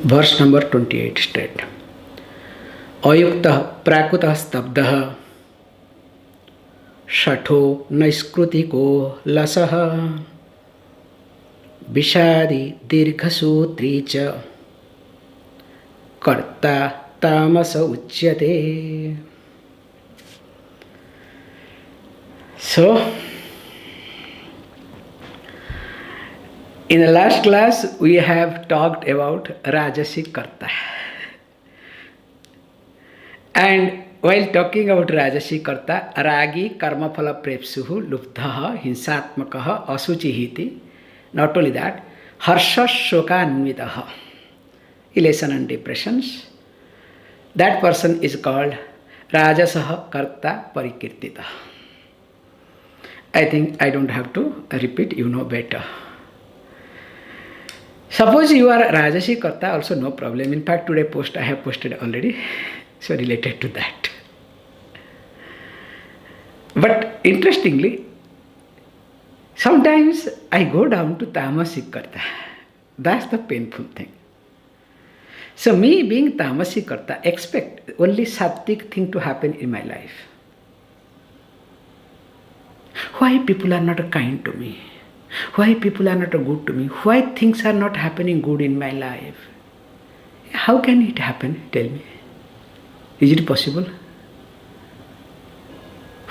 Verse number 28 straight. अयुक्तः प्राकृतः स्तब्धः शठो नैष्कृतिको लसः विषादी दीर्घसूत्री च कर्ता तामस उच्यते. So, in the last class we have talked about Rajasic Karta. And while talking about Rajasic Karta, Ragi Karmaphala Prepsuhu Lupthaha Hinsatmakaha Asuchihiti. Not only that, Harsha Shoka Anvitaha, elation and depressions. That person is called Rajasaha Karta Parikirtita. I think I don't have to repeat, you know better. Suppose you are Rajasi Karta, also no problem. In fact, today I have posted already, so related to that. But interestingly, sometimes I go down to Tamasic Karta. That's the painful thing. So me being Tamasic Karta, expect only Sattvic thing to happen in my life. Why people are not kind to me? Why people are not good to me? Why things are not happening good in my life? How can it happen? Tell me. Is it possible?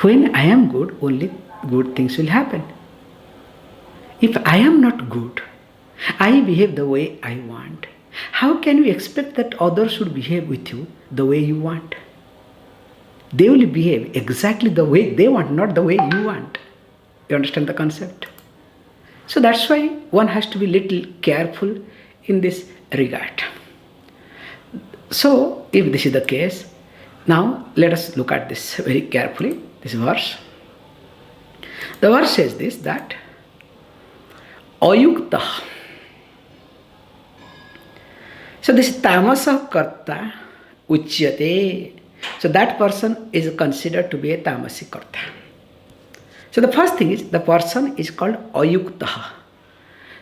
When I am good, only good things will happen. If I am not good, I behave the way I want. How can you expect that others should behave with you the way you want? They will behave exactly the way they want, not the way you want. You understand the concept? So that's why one has to be little careful in this regard. So if this is the case, now let us look at this very carefully, this verse. The verse says this, that Ayukta. So this Tamasa Karta Uchyate. So that person is considered to be a Tamasic Karta. So the first thing is, the person is called Ayukta.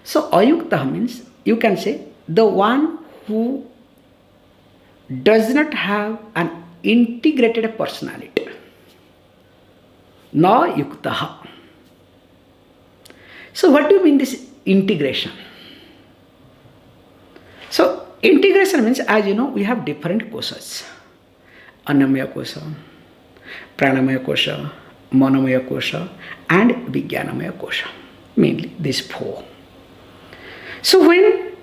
So Ayukta means, you can say, the one who does not have an integrated personality. Na Yukta. So what do you mean this integration? So integration means, as you know, we have different koshas. Annamaya kosha, Pranamaya kosha, Manomaya kosha and Vijnanamaya kosha. Mainly these four. So when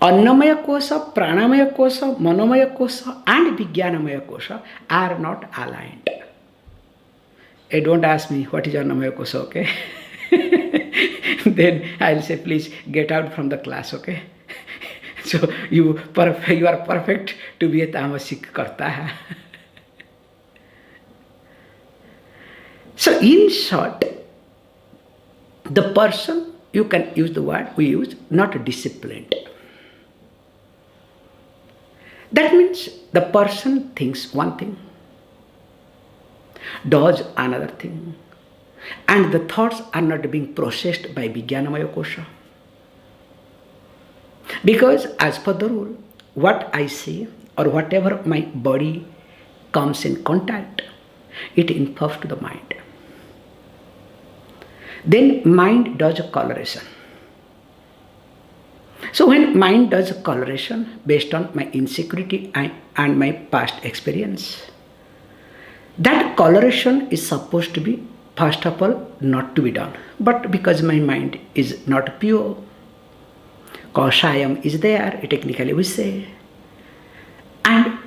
Annamaya kosha, Pranamaya kosha, Manomaya kosha and Vijnanamaya kosha are not aligned. Don't ask me what is Annamaya kosha, okay? Then I'll say, please get out from the class, okay? So you are perfect to be a Tamasic Karta. So in short, the person, you can use the word we use, not disciplined. That means the person thinks one thing, does another thing, and the thoughts are not being processed by Vijnanamaya kosha. Because as per the rule, what I see or whatever my body comes in contact, it infers to the mind. Then mind does a coloration. So when mind does a coloration based on my insecurity and my past experience, that coloration is supposed to be, first of all, not to be done. But because my mind is not pure, Kaushayam is there, technically we say. And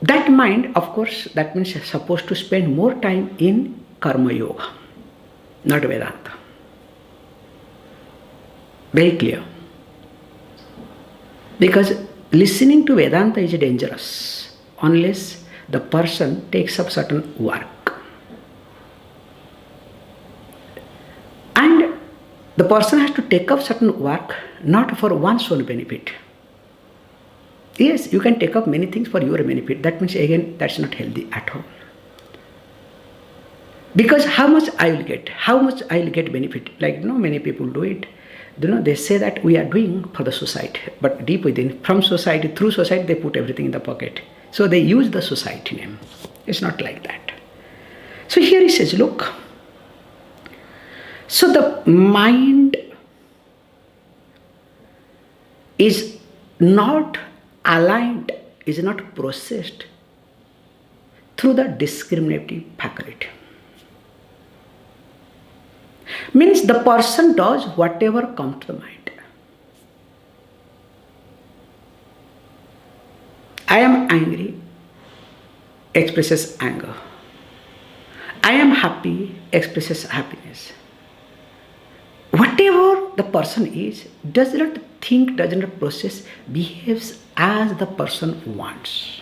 that mind, of course, that means supposed to spend more time in Karma Yoga, not Vedanta. Very clear. Because listening to Vedanta is dangerous unless the person takes up certain work. And the person has to take up certain work not for one's own benefit. Yes, you can take up many things for your benefit. That means again, that's not healthy at all. Because how much I will get? How much I will get benefit? Like, many people do it. They say that we are doing for the society, but deep within, from society, through society, they put everything in the pocket. So they use the society name. It's not like that. So here he says, look, so the mind is not aligned, is not processed through the discriminative faculty. Means the person does whatever comes to the mind. I am angry, expresses anger. I am happy, expresses happiness. Whatever the person is, does not think, does not process, behaves as the person wants.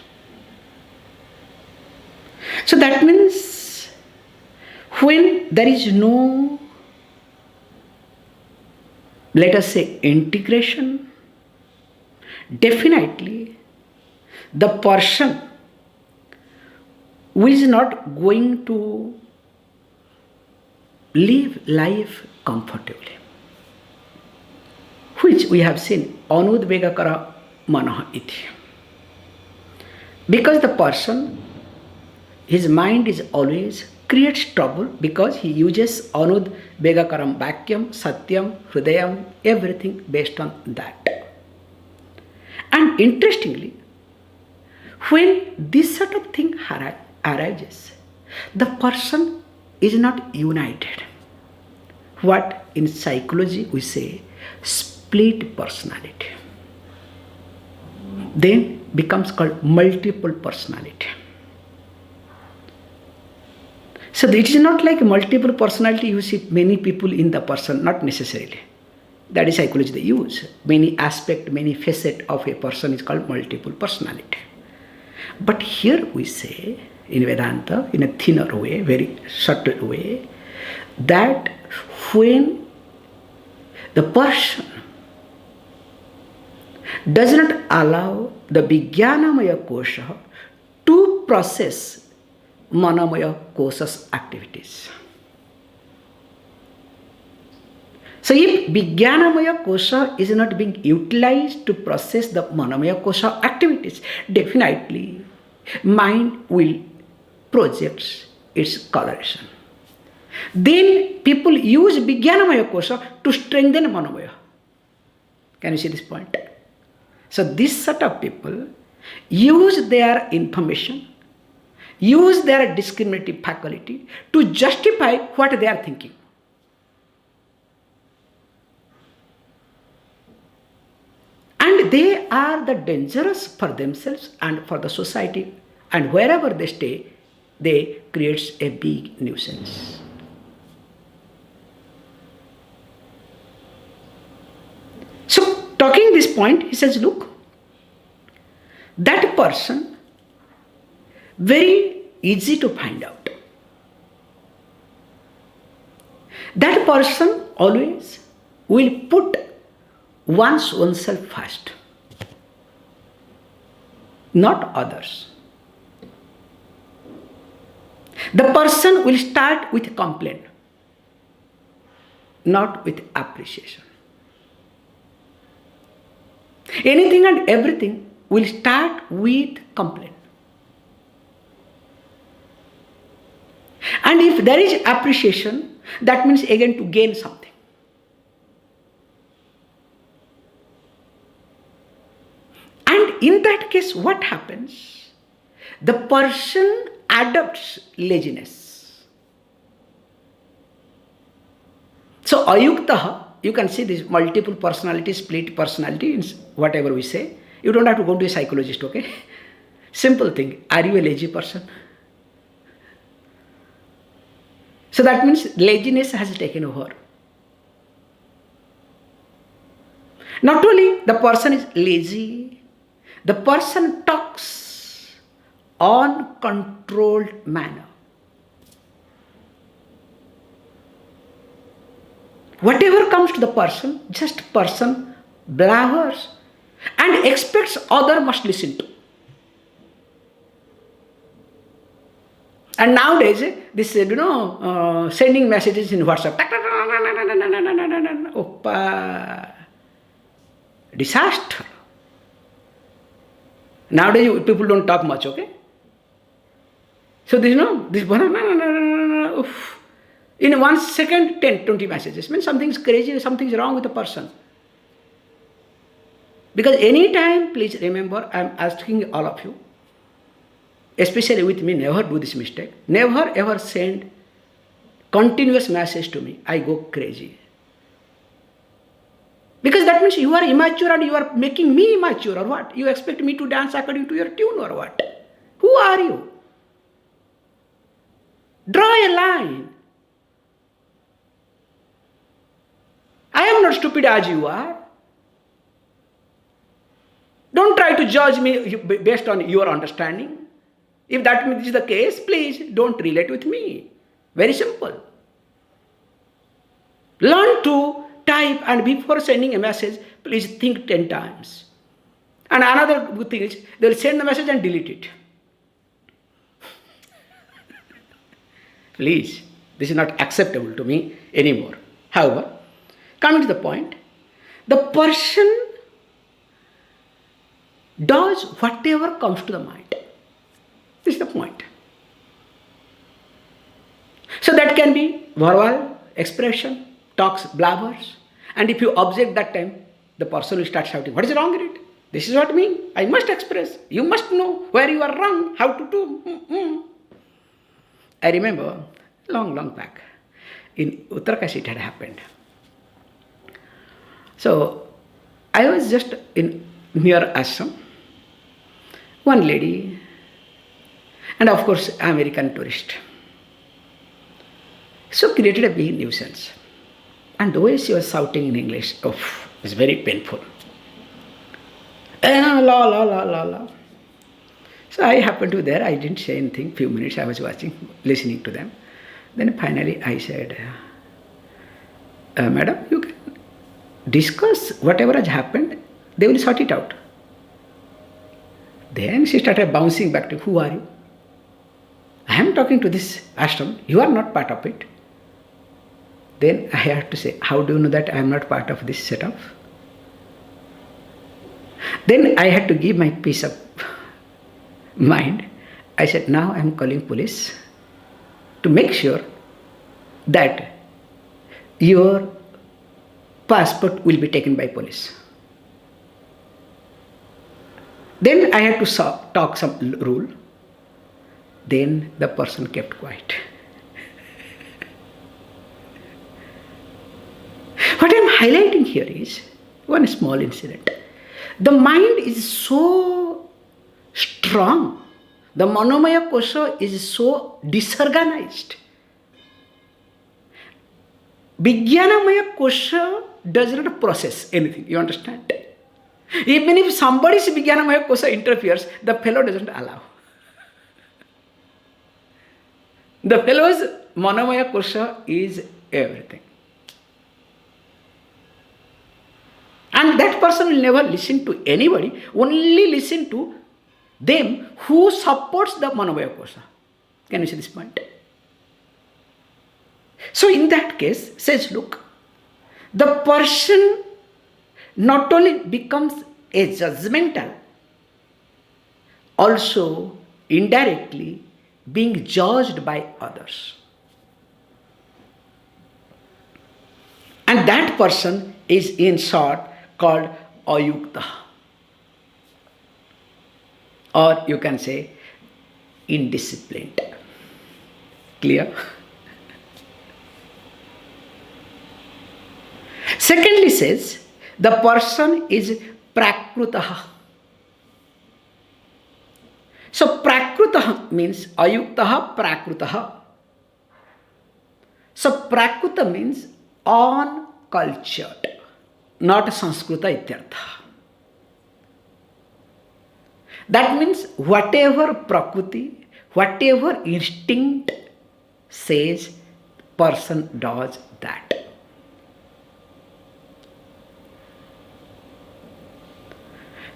So that means when there is no, let us say, integration, definitely the person who is not going to live life comfortably, which we have seen, anudvegakara manah iti. Because the person, his mind is always creates trouble because he uses anudvegakaram vakyam, satyam, hridayam, everything based on that. And interestingly, when this sort of thing arises, the person is not united. What in psychology we say, split personality. Then becomes called multiple personality. So it is not like multiple personality, you see many people in the person, not necessarily. That is psychology they use. Many aspect, many facet of a person is called multiple personality. But here we say, in Vedanta, in a thinner way, very subtle way, that when the person does not allow the Vijnanamaya kosha to process Manamaya kosha's activities. So if Vijnanamaya kosha is not being utilized to process the Manamaya kosha activities, definitely mind will project its coloration. Then people use Vijnanamaya kosha to strengthen Manamaya. Can you see this point? So this sort of people use their information, use their discriminative faculty to justify what they are thinking. And they are the dangerous for themselves and for the society, and wherever they stay, they create a big nuisance. So talking this point, he says, look, that person, very easy to find out. That person always will put oneself first, not others. The person will start with complaint, not with appreciation. Anything and everything will start with complaint. And if there is appreciation, that means again to gain something. And in that case, what happens? The person adopts laziness. So ayuktaha, you can see this multiple personality, split personality, whatever we say. You don't have to go to a psychologist, okay? Simple thing. Are you a lazy person? So that means laziness has taken over. Not only the person is lazy, the person talks uncontrolled manner. Whatever comes to the person, just person blabbers and expects other must listen to. And nowadays, this, sending messages in WhatsApp. Oppa. Disaster. Nowadays, people don't talk much, okay? So this oof. In 1 second, 10, 20 messages. Means something's crazy, something's wrong with the person. Because anytime, please remember, I am asking all of you, especially with me, never do this mistake. Never ever send continuous message to me. I go crazy. Because that means you are immature and you are making me immature, or what? You expect me to dance according to your tune, or what? Who are you? Draw a line. I am not stupid as you are. Don't try to judge me based on your understanding. If that is the case, please don't relate with me. Very simple. Learn to type, and before sending a message, please think 10 times. And another good thing is, they will send the message and delete it. Please, this is not acceptable to me anymore. However, coming to the point, the person does whatever comes to the mind. This is the point. So that can be verbal expression, talks, blabbers. And if you object that time, the person will start shouting, what is wrong with it? This is what I mean. I must express. You must know where you are wrong, how to do. I remember long back, in Uttarakhand it had happened. So I was just near ashram. One lady, and of course American tourist, so created a big nuisance. And the way she was shouting in English, it was very painful. La. So I happened to be there. I didn't say anything. Few minutes I was watching, listening to them. Then finally I said, Madam, you can discuss whatever has happened. They will sort it out. Then she started bouncing back to, who are you? I am talking to this ashram. You are not part of it. Then I had to say, how do you know that I am not part of this setup? Then I had to give my peace of mind. I said, now I am calling police to make sure that your passport will be taken by police. Then I had to talk some rule. Then the person kept quiet. What I am highlighting here is one small incident. The mind is so strong. The Manomaya Kosha is so disorganized. Vijnanamaya Kosha does not process anything. You understand? Even if somebody's Vijnanamaya Kosha interferes, the fellow doesn't allow. The fellow's Manomaya Kosha is everything. And that person will never listen to anybody, only listen to them who supports the Manomaya Kosha. Can you see this point? So in that case, says, look, the person not only becomes a judgmental, also indirectly being judged by others. And that person is in short called ayukta. Or you can say indisciplined. Clear? Secondly says, the person is prakrutaha. So prakrutaha means ayuktaha prakrutaha. So prakruta means uncultured, not Sanskrita ityartha. That means whatever prakriti, whatever instinct says, person does that.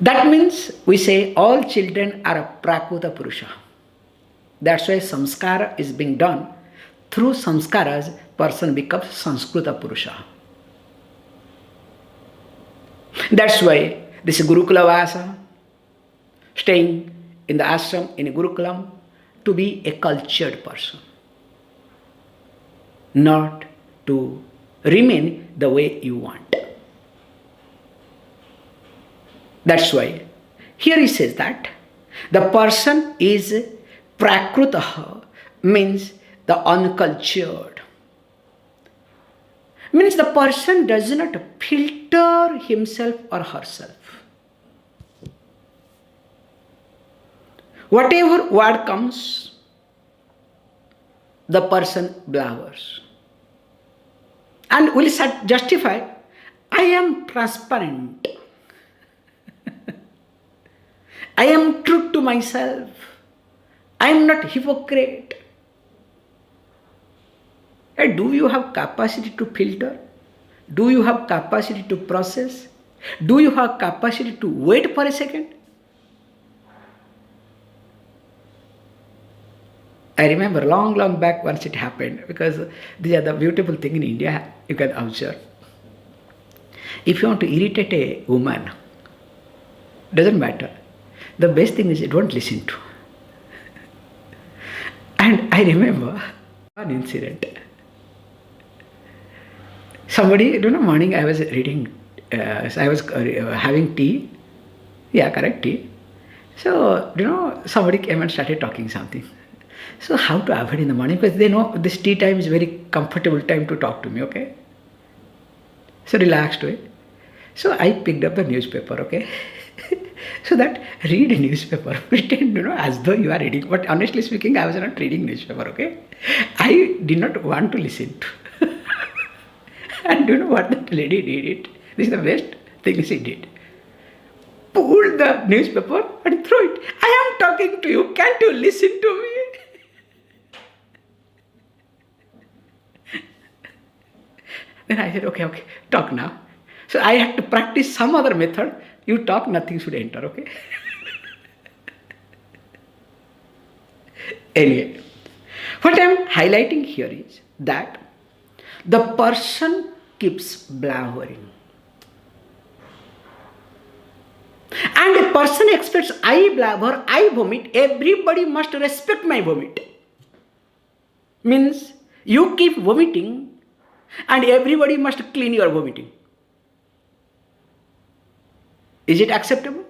That means we say all children are a prakruta purusha. That's why samskara is being done. Through samskaras, person becomes Sanskrita Purusha. That's why this Gurukula Vasa, staying in the ashram, in a Gurukulam, to be a cultured person, not to remain the way you want. That's why here he says that the person is prakrutaha, means the uncultured. Means the person does not filter himself or herself. Whatever word comes, the person blabbers and will justify, I am transparent. I am true to myself. I am not hypocrite. Do you have capacity to filter? Do you have capacity to process? Do you have capacity to wait for a second? I remember long back once it happened, because these are the beautiful things in India you can observe. If you want to irritate a woman, doesn't matter. The best thing is it won't listen to. And I remember one incident. Somebody, morning I was reading, I was having tea. Yeah, correct, tea. So, somebody came and started talking something. So, how to avoid in the morning? Because they know this tea time is very comfortable time to talk to me, okay? So, relaxed way. So, I picked up the newspaper, okay? So that read a newspaper, pretend, as though you are reading. But honestly speaking, I was not reading newspaper, okay? I did not want to listen to. And you know what that lady did it? This is the best thing she did. Pulled the newspaper and threw it. I am talking to you. Can't you listen to me? Then I said, okay, talk now. So I had to practice some other method. You talk, nothing should enter, okay? Anyway, what I am highlighting here is that the person keeps blabbering. And a person expects, I blabber, I vomit, everybody must respect my vomit. Means you keep vomiting and everybody must clean your vomiting. Is it acceptable?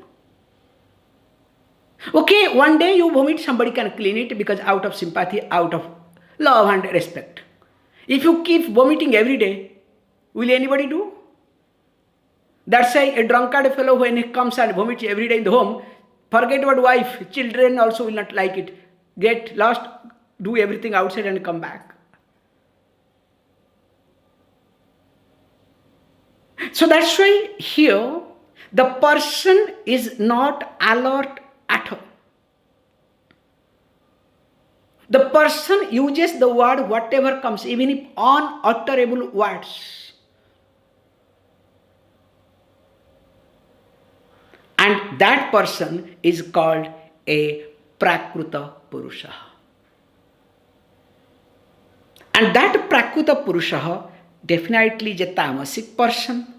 Okay, one day you vomit, somebody can clean it because out of sympathy, out of love and respect. If you keep vomiting every day, will anybody do? That's why a drunkard fellow, when he comes and vomits every day in the home, forget about wife, children also will not like it. Get lost, do everything outside and come back. So that's why here, the person is not alert at all. The person uses the word whatever comes, even if unutterable words. And that person is called a Prakruta Purusha. And that Prakruta Purusha definitely is a tamasic person.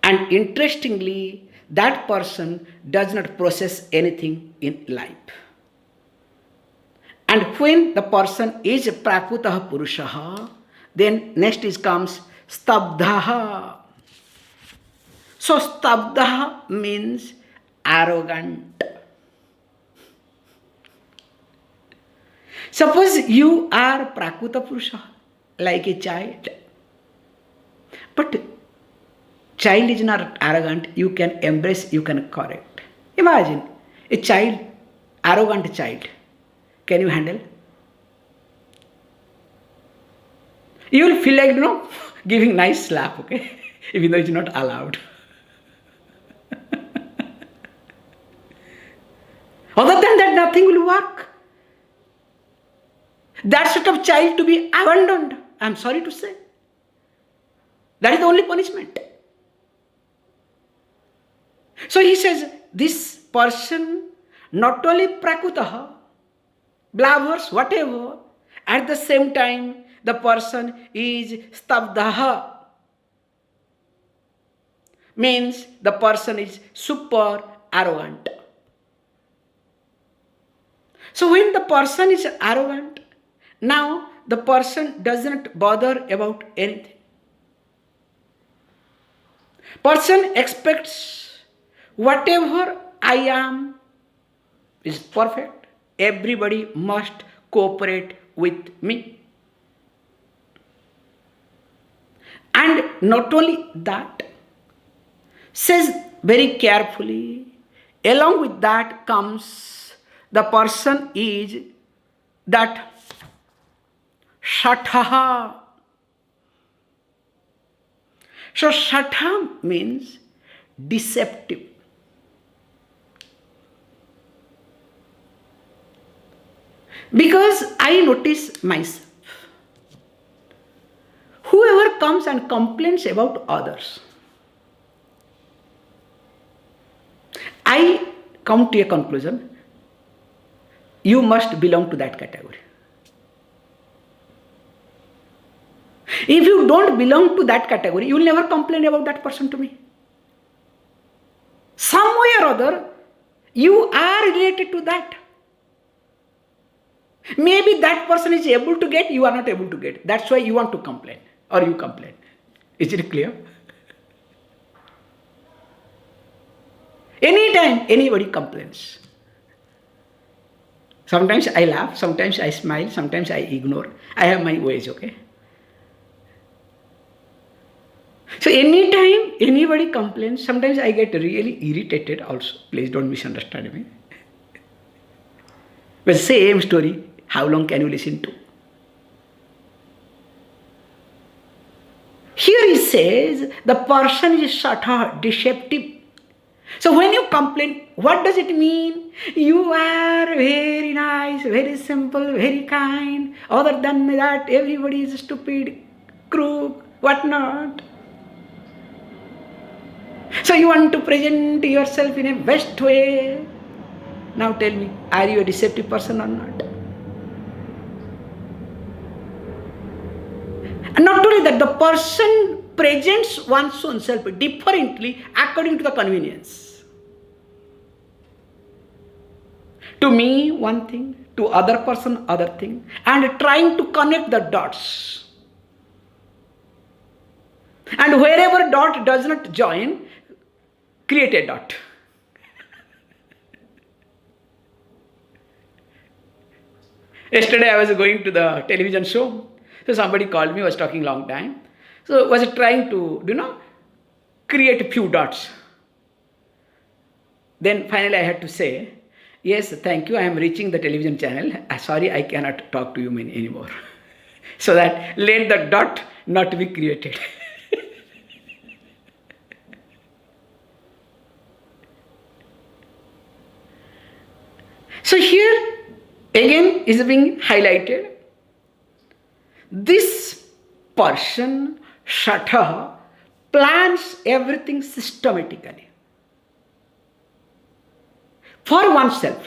And interestingly, that person does not process anything in life. And when the person is a Prakruta Purusha, then next comes Stabdha. So Stabdha means arrogant. Suppose you are Prakruta Purusha, like a child. But child is not arrogant, you can embrace, you can correct. Imagine a child, arrogant child. Can you handle? You will feel like, giving nice slap, okay? Even though it's not allowed. Other than that, nothing will work. That sort of child to be abandoned, I am sorry to say. That is the only punishment. So he says, this person not only Prakutaha, blabbers, whatever. At the same time, the person is stabdaha, means the person is super arrogant. So when the person is arrogant, now the person doesn't bother about anything. Person expects whatever I am is perfect. Everybody must cooperate with me. And not only that, says very carefully, along with that comes the person is that shatha. So shatha means deceptive. Because I notice myself, whoever comes and complains about others, I come to a conclusion, you must belong to that category. If you don't belong to that category, you will never complain about that person to me. Some way or other, you are related to that. Maybe that person is able to get, you are not able to get. That's why you want to complain, or you complain. Is it clear? Anytime anybody complains, sometimes I laugh, sometimes I smile, sometimes I ignore. I have my ways, okay? So anytime anybody complains, sometimes I get really irritated also. Please don't misunderstand me. But same story, how long can you listen to? Here he says the person is shatha, deceptive. So when you complain, what does it mean? You are very nice, very simple, very kind. Other than that, everybody is stupid, crook, whatnot. So you want to present yourself in a best way. Now tell me, are you a deceptive person or not? And not only that, the person presents one's own self differently according to the convenience. To me, one thing, to other person, other thing, and trying to connect the dots. And wherever dot does not join, create a dot. Yesterday I was going to the television show. So somebody called me, was talking long time. So was trying to, create a few dots. Then finally I had to say, yes, thank you, I am reaching the television channel. Sorry, I cannot talk to you anymore. So that let the dot not be created. So here again is being highlighted. This person, shatha, plans everything systematically for oneself,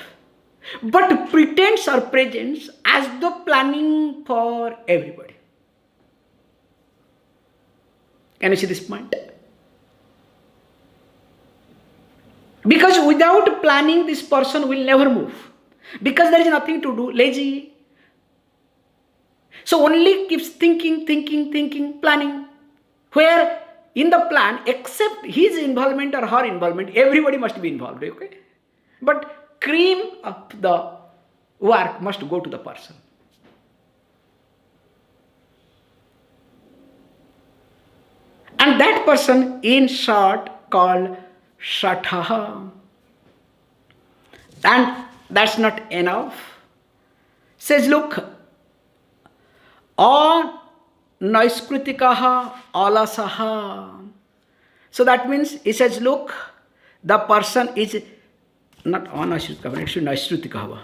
but pretends or presents as though planning for everybody. Can you see this point? Because without planning, this person will never move. Because there is nothing to do, lazy. So only keeps thinking, planning. Where in the plan, except his involvement or her involvement, everybody must be involved, okay? But cream of the work must go to the person. And that person, in short, called shatha. And that's not enough. Says, look, on naiskritikaha alasaha. So that means, he says, look, the person is not anaiskritikaha, it should naiskritikaha.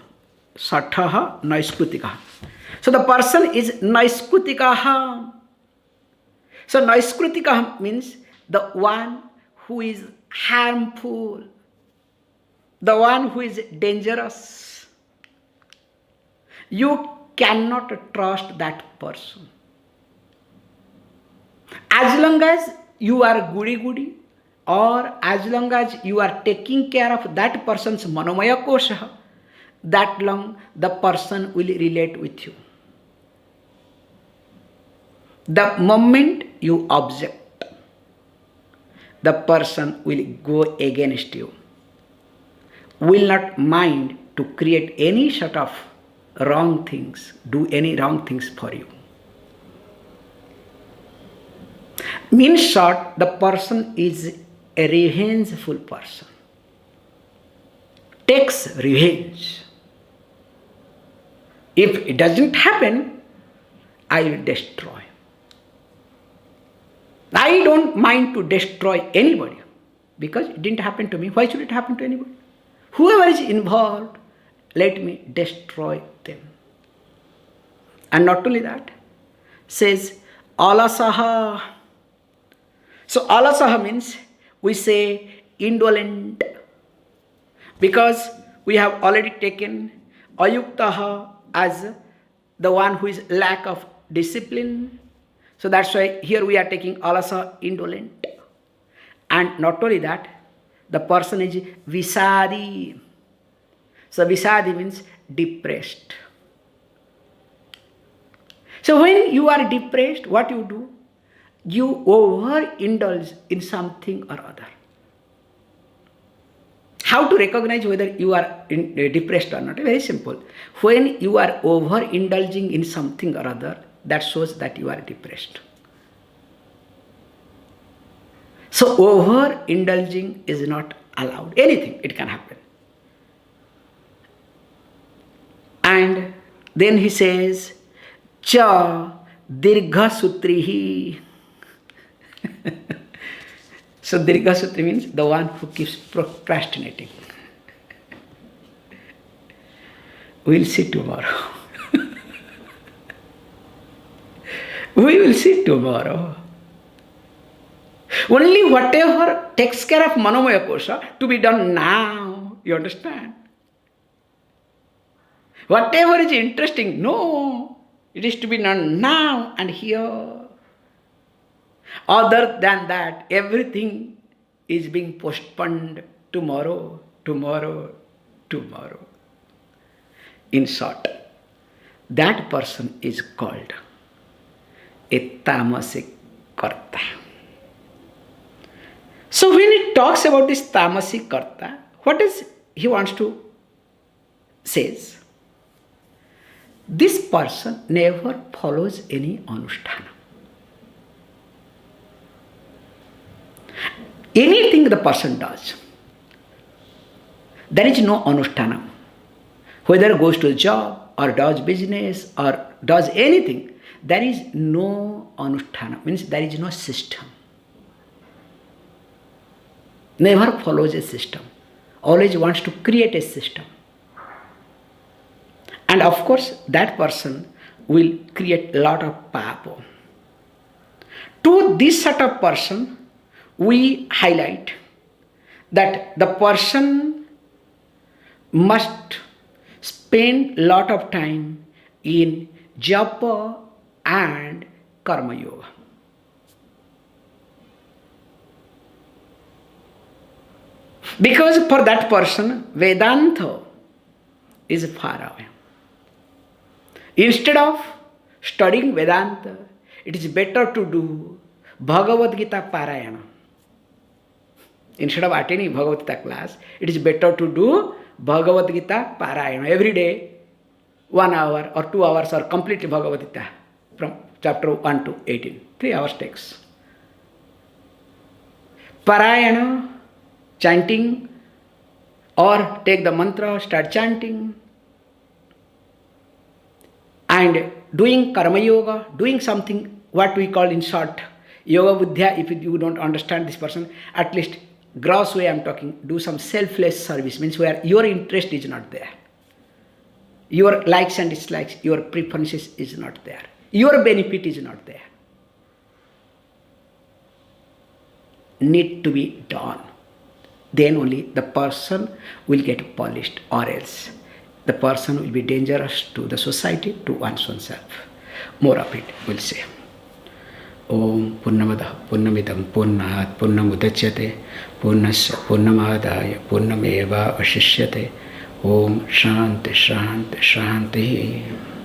Shatha naiskritikaha. So the person is naiskritikaha. So naiskritikaha means the one who is harmful, the one who is dangerous. You cannot trust that person. As long as you are goody-goody, or as long as you are taking care of that person's manomaya kosha, that long the person will relate with you. The moment you object, the person will go against you, will not mind to create any sort of wrong things, do any wrong things for you. In short, the person is a revengeful person, takes revenge. If it doesn't happen, I will destroy. I don't mind to destroy anybody because it didn't happen to me. Why should it happen to anybody? Whoever is involved, let me destroy them. And not only that, says alasaha. So alasaha means we say indolent, because we have already taken ayuktaha as the one who is lack of discipline. So that's why here we are taking alasa, indolent. And not only that, the person is visadi. So visadi means depressed. So when you are depressed, what you do? You overindulge in something or other. How to recognize whether you are depressed or not? Very simple. When you are overindulging in something or other, that shows that you are depressed. So overindulging is not allowed. Anything, it can happen. And then he says, cha dirgha sutrihi. So dirgha sutri means the one who keeps procrastinating. We'll see tomorrow. We will see tomorrow. Only whatever takes care of manomaya kosha to be done now. You understand? Whatever is interesting, no. It is to be done now and here. Other than that, everything is being postponed tomorrow, tomorrow, tomorrow. In short, that person is called a tamasic karta. So when it talks about this tamasic karta, what is he wants to says? This person never follows any anusthana. Anything the person does, there is no anusthana. Whether goes to a job or does business or does anything, there is no anusthana, means there is no system. Never follows a system. Always wants to create a system. And of course, that person will create a lot of papa. To this sort of person, we highlight that the person must spend a lot of time in japa and karma yoga. Because for that person, Vedanta is far away. Instead of studying Vedanta, it is better to do Bhagavad Gita Parayana. Instead of attending Bhagavad Gita class, it is better to do Bhagavad Gita Parayana. Every day, 1 hour or 2 hours or complete Bhagavad Gita from chapter 1 to 18. 3 hours takes. Parayana, chanting, or take the mantra, start chanting, and doing karma yoga, doing something what we call in short yoga buddhya. If you don't understand this person, at least gross way I'm talking, do some selfless service, means where your interest is not there, your likes and dislikes, your preferences is not there, your benefit is not there, need to be done. Then only the person will get polished, or else the person will be dangerous to the society, to oneself. More of it we'll see. Om Purnamada Purnamidam Purnat Purnamudachyate Purnasya Purnamadaya Purnameva Vashishyate. Om Shanti Shanti Shanti.